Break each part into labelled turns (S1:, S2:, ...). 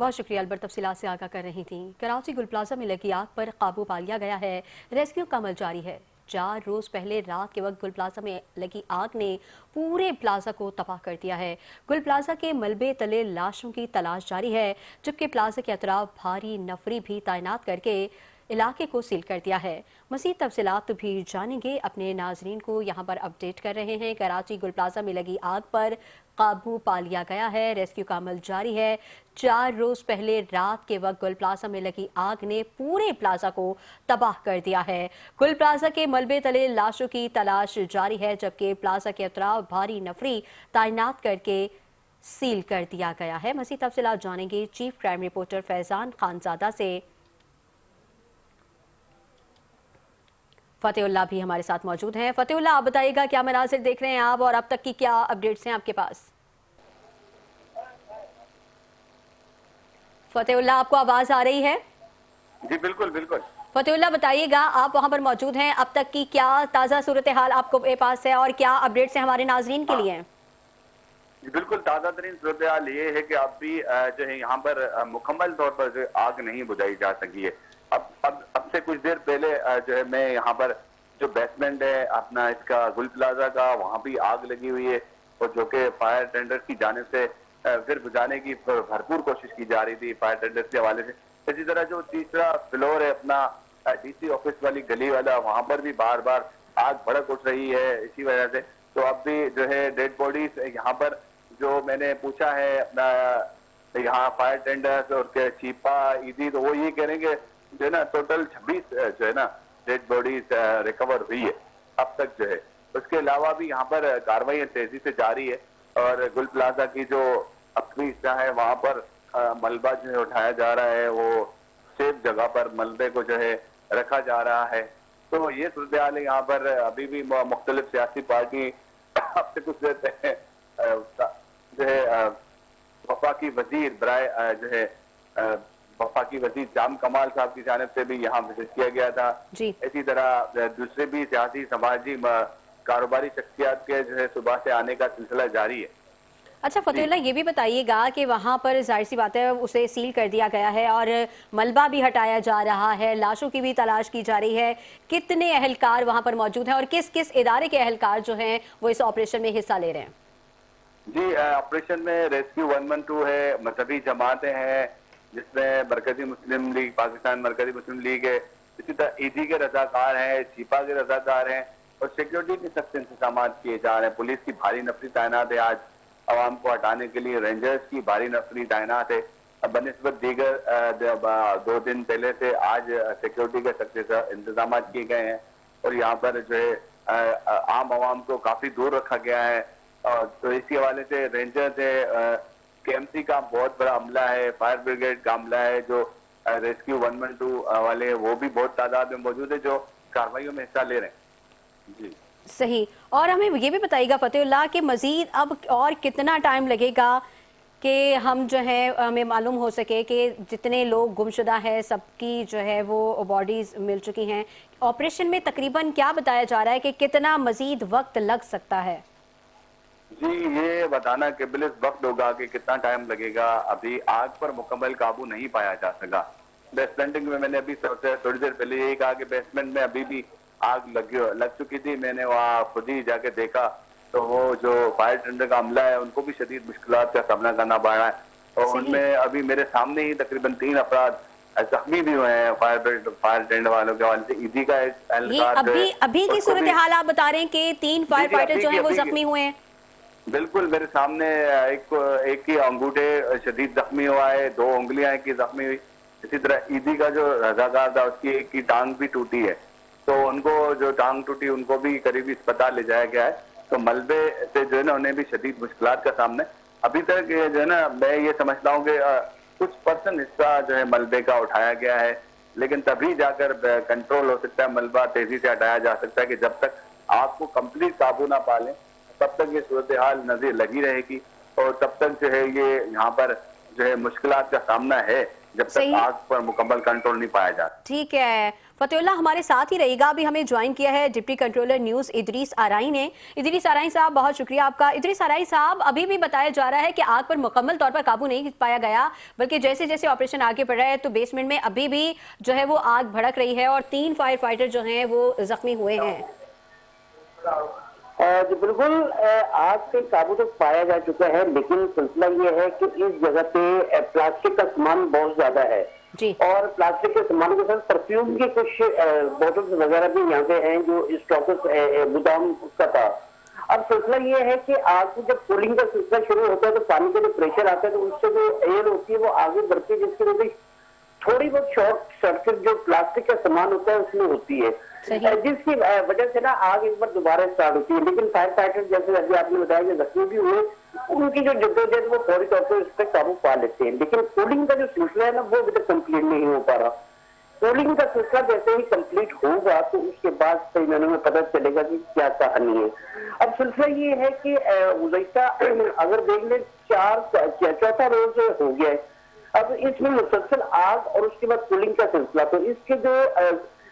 S1: बहुत शुक्रिया अलबर, तफसीलात से आगाह कर रही थी। कराची गुल प्लाजा में लगी आग पर काबू पा लिया गया है। रेस्क्यू का अमल जारी है। 4 रोज पहले रात के वक्त गुल प्लाजा में लगी आग ने पूरे प्लाजा को तबाह कर दिया है। गुल प्लाजा के मलबे तले लाशों की तलाश जारी है, जबकि प्लाजा के अतराफ भारी नफरी भी तैनात करके इलाके को सील कर दिया है। मज़ीद तफसीलात भी जानेंगे, अपने नाजरीन को यहाँ पर अपडेट कर रहे हैं। कराची गुल प्लाजा में लगी आग पर काबू पा लिया गया है। रेस्क्यू का अमल जारी है। 4 रोज पहले रात के वक्त गुल प्लाजा में लगी आग ने पूरे प्लाजा को तबाह कर दिया है। गुल प्लाजा के मलबे तले लाशों की तलाश जारी है, जबकि प्लाजा के अतराफ भारी नफरी तैनात करके सील कर दिया गया है। मज़ीद तफसीलात जानेंगे chief crime reporter Faizan Khanzada से। फतेहुल्लाह भी हमारे साथ मौजूद हैं। फतेहुल्लाह, आप बताइएगा क्या मनाजिर देख रहे हैं आप, और अब तक की क्या अपडेट्स हैं आपके पास? फतेहुल्लाह, आपको आवाज आ रही है?
S2: जी बिल्कुल बिल्कुल।
S1: फतेहुल्लाह, बताइएगा, आप वहां पर मौजूद हैं, अब तक की क्या ताज़ा सूरत हाल आपको पास है और क्या अपडेट्स हैं हमारे नाजरीन के लिए?
S2: जी बिल्कुल, ताज़ा तरीन सूरत हाल ये है कि अब भी जो है यहाँ पर मुकम्मल तौर पर जो आग नहीं बुझाई जा सकी है। अब से कुछ देर पहले जो है मैं यहाँ पर जो बेसमेंट है अपना इसका गुल प्लाजा का, वहाँ भी आग लगी हुई है, और जो कि फायर टेंडर की जानिब से फिर बुझाने की भरपूर कोशिश की जा रही थी फायर टेंडर के हवाले से। इसी तरह जो तीसरा फ्लोर है अपना डीसी ऑफिस वाली गली वाला, वहाँ पर भी बार बार आग भड़क उठ रही है इसी वजह से। तो अब भी जो है डेड बॉडीज यहाँ पर जो मैंने पूछा है अपना यहाँ फायर टेंडर्स और के चीपा ईदी, तो वो ये कह रहे हैं कि जो है ना टोटल 26 जो है ना डेड बॉडीज रिकवर हुई है अब तक जो है। उसके अलावा भी यहाँ पर कार्रवाई तेजी से जारी है, और गुल प्लाजा की जो अपनी हिस्सा है वहाँ पर मलबा जो है उठाया जा रहा है, वो सेफ जगह पर मलबे को जो है रखा जा रहा है। तो ये सूरत हाल है यहाँ पर। अभी भी मुख्तलिफ सियासी पार्टी अब से कुछ देर पहले जो है वफाकी वजीर बराए जो है वफाकी वजीर जाम कमाल साहब की जानिब से भी यहाँ विजिट किया गया था। इसी तरह दूसरे भी सियासी समाजी कारोबारी शख्सियात के जो है सुबह से आने का सिलसिला जारी है।
S1: अच्छा फतेहुल्लाह, ये भी बताइएगा कि वहाँ पर जाहिर सी बात है उसे सील कर दिया गया है और मलबा भी हटाया जा रहा है, लाशों की भी तलाश की जा रही है। कितने अहलकार वहाँ पर मौजूद हैं और किस किस इदारे के अहलकार जो हैं वो इस ऑपरेशन में हिस्सा ले रहे हैं?
S2: जी, ऑपरेशन में रेस्क्यू 112 है, मजहबी जमातें हैं जिसमें मरकजी मुस्लिम लीग, पाकिस्तान मरकजी मुस्लिम लीग है, इसी तरह ईदी के रजाकार हैं, छिपा के रजाकार हैं, और सिक्योरिटी के सख्त इंतजाम किए जा रहे हैं। पुलिस की भारी नफरी तैनात है, आज आवाम को हटाने के लिए रेंजर्स की भारी नफरी तैनात है। बनिस्बत दीगर 2 दिन पहले से आज सिक्योरिटी के सख्त इंतजाम किए गए हैं, और यहाँ पर जो है आम आवाम को काफी दूर रखा गया है। तो इसी हवाले से रेंजर्स है, केएमसी का बहुत बड़ा अमला है, फायर ब्रिगेड का अमला है, जो रेस्क्यू 112 वाले हैं वो भी बहुत तादाद में मौजूद है जो कार्रवाइयों में हिस्सा ले रहे हैं। जी
S1: सही। और हमें ये भी बताइएगा फतेहुल्लाह कि मजीद अब और कितना टाइम लगेगा कि हम जो है हमें मालूम हो सके कि जितने लोग गुमशुदा हैं सबकी जो है वो बॉडीज मिल चुकी हैं। ऑपरेशन में तकरीबन क्या बताया जा रहा है कि कितना मजीद वक्त लग सकता है?
S2: जी, ये बताना केवल इस वक्त होगा कि कितना टाइम लगेगा। अभी आग पर मुकम्मल काबू नहीं पाया जा सका। बेसमेंटिंग में मैंने अभी थोड़ी देर पहले यही कहा कि बेसमेंट में अभी भी आग लग चुकी थी। मैंने वहाँ खुद ही जाके देखा तो वो जो फायर टेंडर का अमला है उनको भी शदीद मुश्किलात का सामना करना पड़ रहा है, और उनमें अभी मेरे सामने ही तकरीबन 3 अफराद जख्मी भी हुए हैं फायर टेंडर वालों के हवाले से। ईदी का
S1: अभी की सूरत हाल आप बता रहे हैं कि 3 फायर फाइटर जो है वो जख्मी हुए हैं?
S2: बिल्कुल, मेरे सामने एक ही अंगूठे शदीद जख्मी हुआ है, 2 उंगलियां की जख्मी हुई। इसी तरह ईदी का जो रजाकार था उसकी एक की टांग भी टूटी है, तो उनको जो टांग टूटी उनको भी करीबी अस्पताल ले जाया गया है। तो मलबे से जो है ना उन्हें भी शदीद मुश्किलात का सामना अभी तक जो है ना, मैं ये समझता हूँ कि कुछ % हिस्सा जो है मलबे का उठाया गया है, लेकिन तभी जाकर कंट्रोल हो सकता है, मलबा तेजी से हटाया जा सकता है। कि जब तक आग को कंप्लीट काबू ना पा लें तब तक ये सूरत हाल नजर लगी रहेगी, और तब तक जो है ये यहाँ पर जो है मुश्किलात का सामना है। जब
S1: सही।
S2: तक आग पर मुकम्मल कंट्रोल नहीं पाया जाता।
S1: ठीक है, फतेहुल्लाह हमारे साथ ही रहेगा। अभी हमें ज्वाइन किया है डिप्टी कंट्रोलर न्यूज़ इदरीस आराई ने। इदरीस आराई साहब, बहुत शुक्रिया आपका। इदरीस आराई साहब, अभी भी बताया जा रहा है कि आग पर मुकम्मल तौर पर काबू नहीं पाया गया, बल्कि जैसे जैसे ऑपरेशन आगे बढ़ रहा है तो बेसमेंट में अभी भी जो है वो आग भड़क रही है और 3 फायर फाइटर जो हैं वो जख्मी हुए हैं।
S3: जी बिल्कुल, आग पे काबू तो पाया जा चुका है, लेकिन सिलसिला ये है कि इस जगह पे प्लास्टिक का सामान बहुत ज्यादा है
S1: जी।
S3: और प्लास्टिक के सामान के साथ परफ्यूम के कुछ बोतल्स वगैरह भी यहाँ पे हैं जो स्टॉक गोदाम का था। अब सिलसिला ये है कि आग की जब कूलिंग का सिलसिला शुरू होता है तो पानी का जो प्रेशर आता है तो उससे जो एयर होती है वो आगे बढ़ती है, जिसकी वजह से थोड़ी बहुत शॉर्ट सर्किट जो प्लास्टिक का सामान होता है उसमें होती है, जिसकी वजह से ना आग एक बार दोबारा स्टार्ट होती है। लेकिन फायर फाइटर जैसे अभी आपने बताया कि जख्मी भी हुए, उनकी जो जद्दोजहद वो फौरी तौर पर इस पर काबू पा लेते हैं। लेकिन कूलिंग का जो सिलसिला है ना वो अभी तक कंप्लीट नहीं हो पा रहा। कूलिंग का सिलसिला जैसे ही कंप्लीट होगा तो उसके बाद सही मायने में पता चलेगा कि क्या कहानी है। अब सिलसिला ये है कि गुज़श्ता अगर देख ले चौथा रोज हो गया है, अब इसमें मुसलसल आग और उसके बाद कूलिंग का सिलसिला, तो इसके जो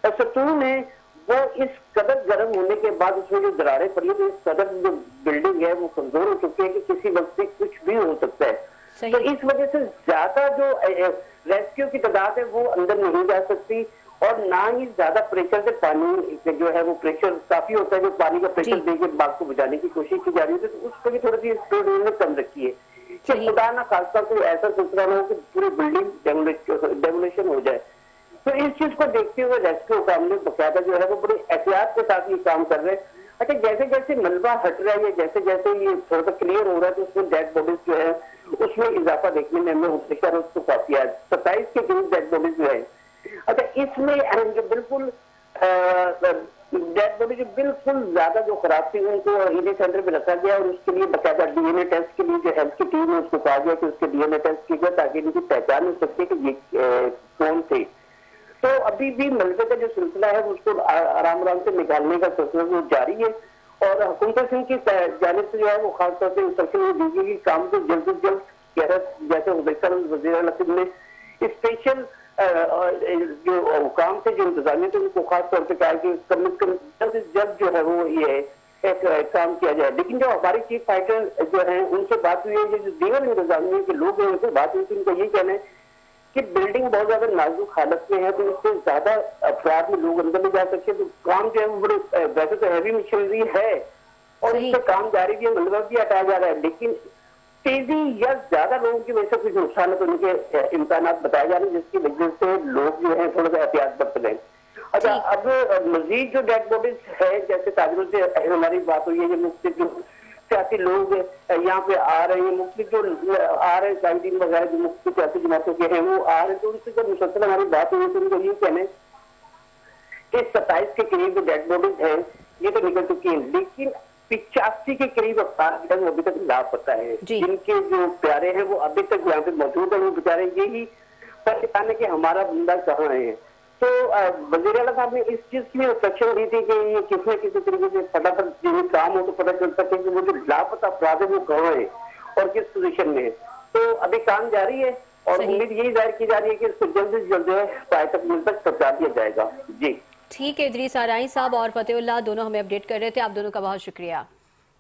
S3: सतून है वो इस कदर गर्म होने के बाद उसमें जो दरारें पड़ी है तो इस कदर जो बिल्डिंग है वो कमजोर हो चुकी है कि किसी वक्त भी कुछ भी हो सकता है। तो इस वजह से ज्यादा जो रेस्क्यू की तादाद है वो अंदर नहीं जा सकती और ना ही ज्यादा प्रेशर से पानी जो है वो प्रेशर काफी होता है जो पानी का प्रेशर देकर बाग को बुझाने की कोशिश की जा रही है, तो उस पर भी थोड़ी सी स्पीड उन्होंने कम रखी है कि खुदा ना खासा कोई ऐसा सिलसिला ना हो कि पूरी बिल्डिंग डेमोलेशन हो जाए। तो इस चीज को देखते हुए रेस्क्यू काम ने बकायदा जो है वो बड़ी एहतियात के साथ ये काम कर रहे हैं। अच्छा, जैसे जैसे मलबा हट रहा है या जैसे जैसे ये थोड़ा सा क्लियर हो रहा है तो उसमें डेड बॉडीज जो है उसमें इजाफा देखने में हमें उसको काफी है 27 के करीब डेड बॉडीज जो है। अच्छा, इसमें जो बिल्कुल डेड बॉडी जो बिल्कुल ज्यादा जो खराब थी उनको ईडी सेंटर पे रखा गया और उसके लिए बकायदा डीएनए टेस्ट के लिए जो हेल्थ की टीम है उसको कहा गया कि उसके डीएनए टेस्ट किया जाए ताकि इनकी पहचान हो सकती है कि ये कौन थे। तो अभी भी मलबे का जो सिलसिला है उसको आराम आराम से निकालने का सिलसिला वो जारी है और हुकूमत सिंह की जानिब से जो है वो खासतौर से इंस्ट्रक्शन दी गई कि काम को जल्द से जल्द जैसे वज़ीर ने स्पेशल जो काम थे जो इंतजामिया थे उनको खास तौर पर कहा कि कम से कम जल्द से जल्द जो है वो ये एक काम किया जाए। लेकिन जो हमारे चीफ फाइटर जो है उनसे बात हुई है, जो दीगर इंतजामिया के लोग हैं उनसे बात हुई थी, उनका ये कहना है कि बिल्डिंग बहुत ज्यादा नाजुक हालत में है तो इससे ज्यादा अफराद में लोग अंदर नहीं जा सकते, तो काम जो है वो बड़े वैसे तो हैवी मशीनरी है और इससे काम जारी भी है, मलबा भी हटाया जा रहा है, लेकिन तेजी या ज्यादा लोगों की वजह से कुछ नुकसान होने के इम्कान बताए जा रहे हैं जिसकी वजह से लोग जो है थोड़ा सा एहतियात बरत रहे हैं। अच्छा, अब मजीद जो डेड बॉडीज है जैसे ताजरों से हमारी बात हुई है जो मुख्तलिफ जो सियासी लोग यहाँ पे आ रहे हैं, मुख्तलिफ जो आ रहे हैं कायदीन वगैरह जो मुख्तलिफ सियासी जमातों के हैं वो आ रहे हैं, तो उनसे जब मुसलसल हमारी बात हुई तो उनको ये कहना कि 27 के करीब जो डेड बॉडीज है ये तो निकल चुकी है, लेकिन 85 के करीब अफराद अभी तक लापता है, जिनके जो प्यारे हैं वो अभी तक यहाँ पे मौजूद है। वो बेचारे यही परेशान है कि हमारा बंदा कहाँ है। तो वज़ीर आला साहब ने इस चीज की इंस्ट्रक्शन दी थी कि ये किसी न किसी तरीके से फटाफट जो काम हो तो पता चल सके कि वो जो लापता अपराध है वो कहाँ है और किस पोजीशन में है। तो अभी काम जारी है और उम्मीद यही जाहिर की जा रही है कि इसको जल्द से जल्द जो है पाए तक मिल तक पहुंचा दिया जाएगा। जी
S1: ठीक है, इदरीस आराई साहब और फतेहुल्लाह दोनों हमें अपडेट कर रहे थे, आप दोनों का बहुत शुक्रिया।